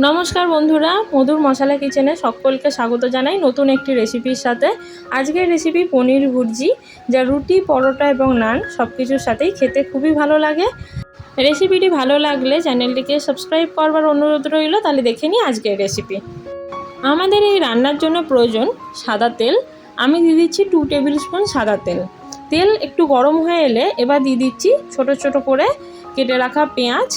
নমস্কার বন্ধুরা, মধুর মশলা কিচেনে সকলকে স্বাগত জানাই নতুন একটি রেসিপির সাথে। আজকের রেসিপি পনির ভুর্জি, যা রুটি, পরোটা এবং নান সব কিছুর সাথেই খেতে খুবই ভালো লাগে। রেসিপিটি ভালো লাগলে চ্যানেলটিকে সাবস্ক্রাইব করবার অনুরোধ রইল। তাহলে দেখে নিই আজকের রেসিপি। আমাদের এই রান্নার জন্য প্রয়োজন সাদা তেল। আমি দিয়ে দিচ্ছি 2 টেবিল স্পুন সাদা তেল। তেল একটু গরম হয়ে এলে এবার দিয়ে দিচ্ছি ছোট ছোট করে কেটে রাখা পেঁয়াজ।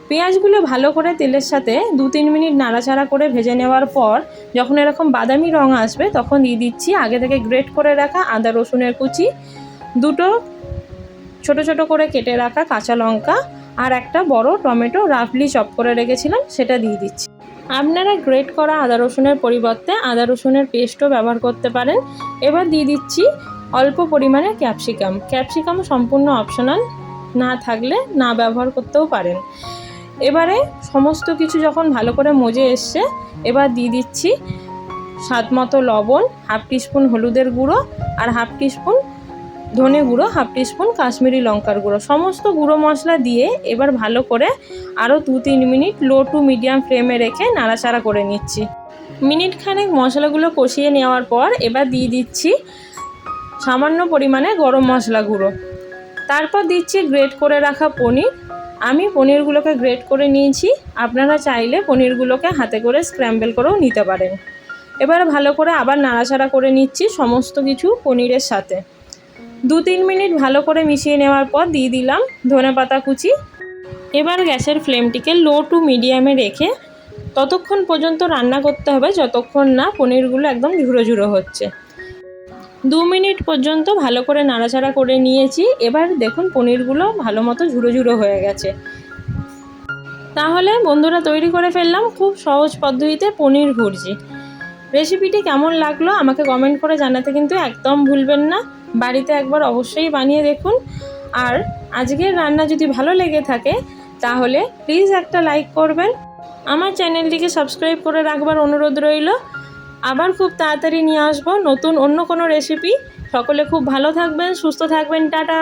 পেঁয়াজগুলো ভালো করে তেলের সাথে 2-3 মিনিট নাড়াচাড়া করে ভেজে নেওয়ার পর যখন এরকম বাদামি রং আসবে তখন দিয়ে দিচ্ছি আগে থেকে গ্রেট করে রাখা আদা রসুনের কুচি, 2টো ছোট ছোট করে কেটে রাখা কাঁচা লঙ্কা আর একটা বড় টমেটো রাফলি চপ করে রেখেছিলাম, সেটা দিয়ে দিচ্ছি। আপনারা গ্রেট করা আদা রসুনের পরিবর্তে আদা রসুনের পেস্টও ব্যবহার করতে পারেন। এবার দিয়ে দিচ্ছি অল্প পরিমাণে ক্যাপসিকাম সম্পূর্ণ অপশনাল, না থাকলে না ব্যবহার করতেও পারেন। এবারে সমস্ত কিছু যখন ভালো করে মজে এসছে এবার দিয়ে দিচ্ছি স্বাদ মতো লবণ, 1/2 টিস্পুন হলুদের গুঁড়ো আর 1/2 টিস্পুন ধনে গুঁড়ো, 1/2 টিস্পুন কাশ্মীরি লঙ্কার গুঁড়ো। সমস্ত গুঁড়ো মশলা দিয়ে এবার ভালো করে আরও 2-3 মিনিট লো টু মিডিয়াম ফ্লেমে রেখে নাড়াচাড়া করে নিচ্ছি। মিনিট খানেক মশলাগুলো কষিয়ে নেওয়ার পর এবার দিয়ে দিচ্ছি সামান্য পরিমাণে গরম মশলা গুঁড়ো। তারপর দিচ্ছি গ্রেট করে রাখা পনির। আমি পনিরগুলোকে গ্রেট করে নিয়েছি, আপনারা চাইলে পনিরগুলোকে হাতে করে স্ক্র্যাম্বল করেও নিতে পারেন। এবার ভালো করে আবার নাড়াচাড়া করে নিচ্ছি সমস্ত কিছু পনিরের সাথে। 2-3 মিনিট ভালো করে মিশিয়ে নেওয়ার পর দিয়ে দিলাম ধনেপাতা কুচি। এবার গ্যাসের ফ্লেমটিকে লো টু মিডিয়ামে রেখে ততক্ষণ পর্যন্ত রান্না করতে হবে যতক্ষণ না পনিরগুলো একদম ঝুরো ঝুরো হচ্ছে। 2 মিনিট পর্যন্ত ভালো করে নাড়াচাড়া করে নিয়েছি। এবার দেখুন পনিরগুলো ভালো মতো ঝুরো ঝুরো হয়ে গেছে। তাহলে বন্ধুরা তৈরি করে ফেললাম খুব সহজ পদ্ধতিতে পনির ভুর্জি। রেসিপিটি কেমন লাগলো আমাকে কমেন্ট করে জানাতে কিন্তু একদম ভুলবেন না। বাড়িতে একবার অবশ্যই বানিয়ে দেখুন। আর আজকের রান্না যদি ভালো লেগে থাকে তাহলে প্লিজ একটা লাইক করবেন। আমার চ্যানেলটিকে সাবস্ক্রাইব করে রাখবার অনুরোধ রইল। আবার খুব তাড়াতাড়ি নিয়ে আসবো নতুন অন্য কোনো রেসিপি। সকলে খুব ভালো থাকবেন, সুস্থ থাকবেন। টাটা।